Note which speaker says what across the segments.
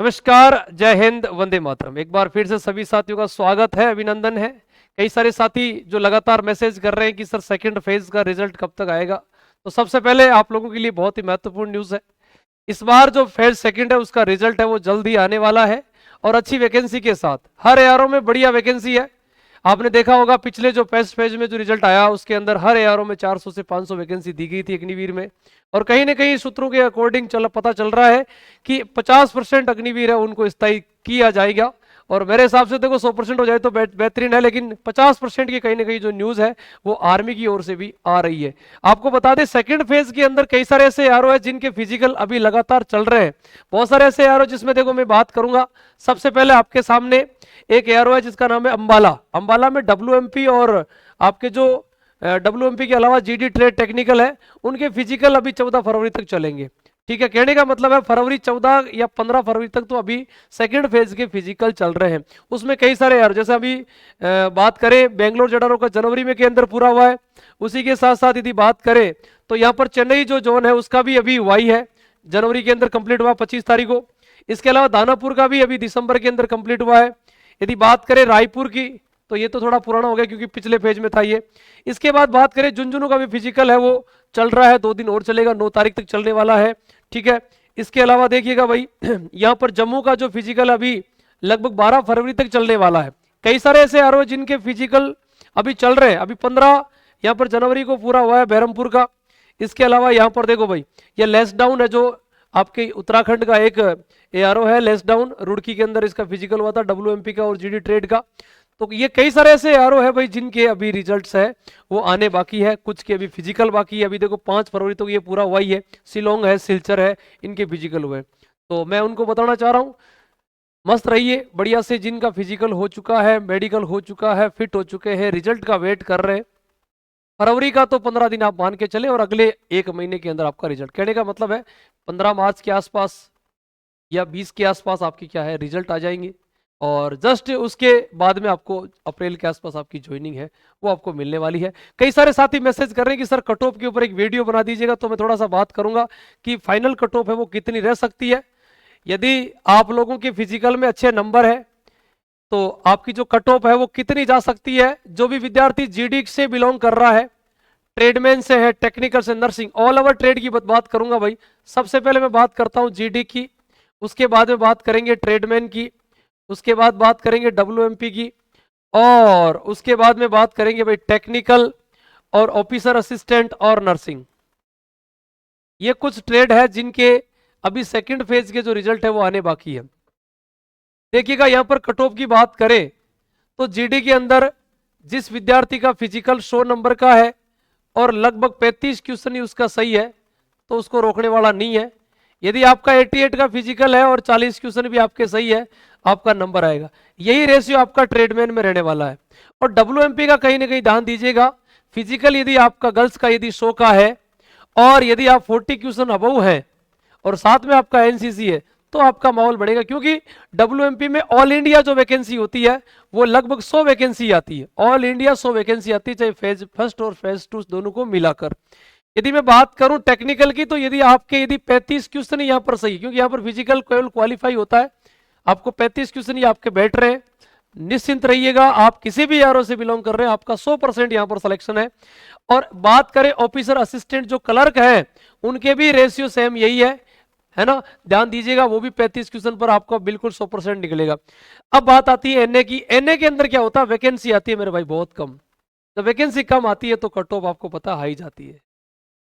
Speaker 1: नमस्कार, जय हिंद, वंदे मातरम। एक बार फिर से सभी साथियों का स्वागत है, अभिनंदन है। कई सारे साथी जो लगातार मैसेज कर रहे हैं कि सर सेकंड फेज का रिजल्ट कब तक आएगा। तो सबसे पहले आप लोगों के लिए बहुत ही महत्वपूर्ण न्यूज़ है। इस बार जो फेज सेकंड है उसका रिजल्ट है वो जल्द ही आने वाला है और अच्छी वैकेंसी के साथ। हर एआरओ में बढ़िया वैकेंसी है। आपने देखा होगा पिछले जो टेस्ट फेज में जो रिजल्ट आया उसके अंदर हर एआरओ में 400 से 500 वैकेंसी दी गई थी अग्निवीर में। और कहीं ना कहीं सूत्रों के अकॉर्डिंग पता चल रहा है कि 50% अग्निवीर है उनको स्थायी किया जाएगा। और मेरे हिसाब से देखो 100% हो जाए तो बेहतरीन है, लेकिन 50% की कहीं ना कहीं जो न्यूज है वो आर्मी की ओर से भी आ रही है। आपको बता दें सेकंड फेज के अंदर कई सारे ऐसे एआरओ है जिनके फिजिकल अभी लगातार चल रहे हैं। बहुत सारे ऐसे एआरओ जिसमें देखो मैं बात करूंगा। सबसे पहले आपके सामने एक एआरओ है जिसका नाम है अंबाला। अंबाला में डब्ल्यूएमपी और आपके जो डब्ल्यूएमपी के अलावा जीडी ट्रेड टेक्निकल है उनके फिजिकल अभी 14 फरवरी तक चलेंगे। ठीक है, कहने का मतलब है फरवरी 14 या 15 फरवरी तक तो अभी सेकंड फेज के फिजिकल चल रहे हैं। उसमें कई सारे यार जैसे अभी बात करें बेंगलोर जडारो का जनवरी में के अंदर पूरा हुआ है। उसी के साथ साथ यदि बात करें तो यहाँ पर चेन्नई जो जोन है उसका भी अभी हुआ ही है, जनवरी के अंदर कंप्लीट हुआ 25 तारीख को। इसके अलावा दानापुर का भी अभी दिसंबर के अंदर कंप्लीट हुआ है। यदि बात करें रायपुर की तो ये तो थोड़ा पुराना हो गया क्योंकि पिछले फेज में था ये। इसके बाद बात करें झुंझुनू का भी फिजिकल है वो चल रहा है, 2 दिन और चलेगा, 9 तारीख तक चलने वाला है। ठीक है, इसके अलावा देखिएगा भाई यहाँ पर जम्मू का जो फिजिकल अभी लगभग 12 फरवरी तक चलने वाला है। कई सारे ऐसे आर जिनके फिजिकल अभी चल रहे हैं। अभी 15 यहाँ पर जनवरी को पूरा हुआ है बहरमपुर का। इसके अलावा यहाँ पर देखो भाई ये लेस डाउन है जो आपके उत्तराखंड का एक एआरओ है, लेस डाउन रुड़की के अंदर इसका फिजिकल हुआ था डब्ल्यूएमपी का और जीडी ट्रेड का। तो ये कई सारे ऐसे एआरओ है भाई जिनके अभी रिजल्ट्स है वो आने बाकी है, कुछ के अभी फिजिकल बाकी है। अभी देखो 5 फरवरी तक ये पूरा हुआ ही है। शिलोंग है, सिलचर है, इनके फिजिकल हुए। तो मैं उनको बताना चाह रहा हूँ मस्त रहिए बढ़िया से। जिनका फिजिकल हो चुका है, मेडिकल हो चुका है, फिट हो चुके हैं, रिजल्ट का वेट कर रहे हैं। फरवरी का तो 15 दिन आप मान के चले और अगले 1 महीने के अंदर आपका रिजल्ट, कहने का मतलब है 15 मार्च के आसपास या 20 के आसपास आपकी क्या है रिजल्ट आ जाएंगे। और जस्ट उसके बाद में आपको अप्रैल के आसपास आपकी ज्वाइनिंग है वो आपको मिलने वाली है। कई सारे साथी मैसेज कर रहे हैं कि सर कट ऑफ के ऊपर एक वीडियो बना दीजिएगा, तो मैं थोड़ा सा बात करूंगा कि फाइनल कट ऑफ है वो कितनी रह सकती है। यदि आप लोगों के फिजिकल में अच्छे नंबर है तो आपकी जो कट ऑफ है वो कितनी जा सकती है। जो भी विद्यार्थी जीडी से बिलोंग कर रहा है, ट्रेडमैन से है, टेक्निकल से, नर्सिंग, ऑल ओवर ट्रेड की बात करूंगा भाई। सबसे पहले मैं बात करता हूं जीडी की, उसके बाद में बात करेंगे ट्रेडमैन की, उसके बाद बात करेंगे डब्ल्यूएमपी की, और उसके बाद में बात करेंगे भाई टेक्निकल और ऑफिसर असिस्टेंट और नर्सिंग। ये कुछ ट्रेड है जिनके अभी सेकंड फेज के जो रिजल्ट है वो आने बाकी है। देखिएगा यहां पर कट ऑफ की बात करें तो जीडी के अंदर जिस विद्यार्थी का फिजिकल 100 नंबर का है और लगभग 35 क्वेश्चन ही उसका सही है तो उसको रोकने वाला नहीं है। यदि आपका 88 का फिजिकल है और 40 क्वेश्चन भी आपके सही है आपका नंबर आएगा। यही रेशियो आपका ट्रेडमैन में रहने वाला है। और डब्ल्यूएमपी का कहीं ना कहीं ध्यान दीजिएगा, फिजिकल यदि आपका गर्ल्स का यदि 100 का है और यदि आप 40 क्वेश्चन अबव है और साथ में आपका एनसीसी है तो आपका माहौल बढ़ेगा, क्योंकि डब्ल्यूएमपी में ऑल इंडिया जो वैकेंसी होती है वो लगभग 100 वैकेंसी आती है। ऑल इंडिया 100 वैकेंसी आती है, चाहे फेज फर्स्ट और फेज 2 दोनों को मिलाकर। यदि मैं बात करूं टेक्निकल की तो यदि आपके 35 क्वेश्चन यहां पर सही, क्योंकि यहां पर फिजिकल केवल क्वालिफाई होता है, आपको 35 क्वेश्चन ही आपके बैठ रहे हैं, निश्चिंत रहिएगा। आप किसी भी यारों से बिलोंग कर रहे हैं आपका 100% यहां पर सिलेक्शन है। और बात करें ऑफिसर असिस्टेंट जो क्लर्क है उनके भी रेशियो सेम यही है ना, ध्यान दीजिएगा। वो भी 35 क्वेश्चन पर आपको बिल्कुल 100% निकलेगा। अब बात आती है एनए की। एनए के अंदर क्या होता है, वैकेंसी आती है मेरे भाई बहुत कम। जब वैकेंसी कम आती है तो कट ऑफ आपको पता हाई जाती है।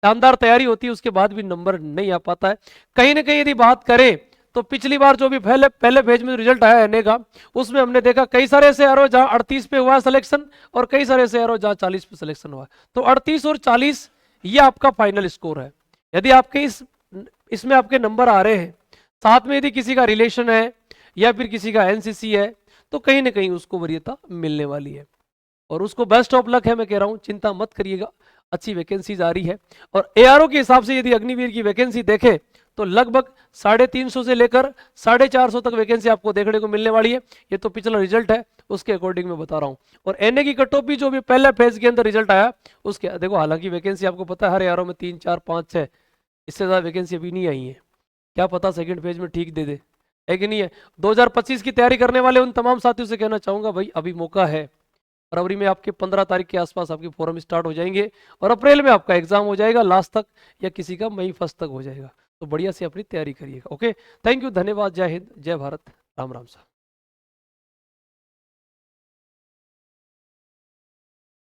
Speaker 1: शानदार तैयारी होती है उसके बाद भी नंबर नहीं आ पाता है। कहीं ना कहीं यदि बात करें तो पिछली बार जो भी पहले फेज में रिजल्ट आया एनए का उसमें हमने देखा कई सारे ऐसे एरो जहां 38 पे हुआ सिलेक्शन और कई सारे ऐसे एरो जहां 40 पे सिलेक्शन हुआ। तो 38 और 40 ये आपका फाइनल स्कोर है। यदि आपके इसमें आपके नंबर आ रहे हैं, साथ में यदि किसी का रिलेशन है या फिर किसी का एनसीसी है तो कहीं ना कहीं उसको वरीयता मिलने वाली है और उसको बेस्ट ऑफ लक है। मैं कह रहा हूं चिंता मत करिएगा, अच्छी वैकेंसीज आ रही है। और एआरओ के हिसाब से यदि अग्निवीर की वैकेंसी देखें तो लगभग 350 से लेकर 450 तक वैकेंसी आपको देखने को मिलने वाली है। ये तो पिछला रिजल्ट है उसके अकॉर्डिंग मैं बता रहा हूं। और एनए की कट ऑफ भी जो भी पहले फेज के अंदर रिजल्ट आया उसके देखो, हालांकि वैकेंसी आपको पता है हर एआरओ में 3 4 5 6 इससे ज्यादा वैकेंसी अभी नहीं आई है। क्या पता सेकंड फेज में ठीक दे दे, है कि नहीं है। 2025 की तैयारी करने वाले उन तमाम साथियों से कहना चाहूंगा भाई अभी मौका है। फरवरी में आपके 15 तारीख के आसपास आपके फॉर्म स्टार्ट हो जाएंगे और अप्रैल में आपका एग्जाम हो जाएगा लास्ट तक, या किसी का मई फर्स्ट तक हो जाएगा। तो बढ़िया से अपनी तैयारी करिएगा। ओके, थैंक यू, धन्यवाद, जय हिंद, जय भारत, राम राम सा।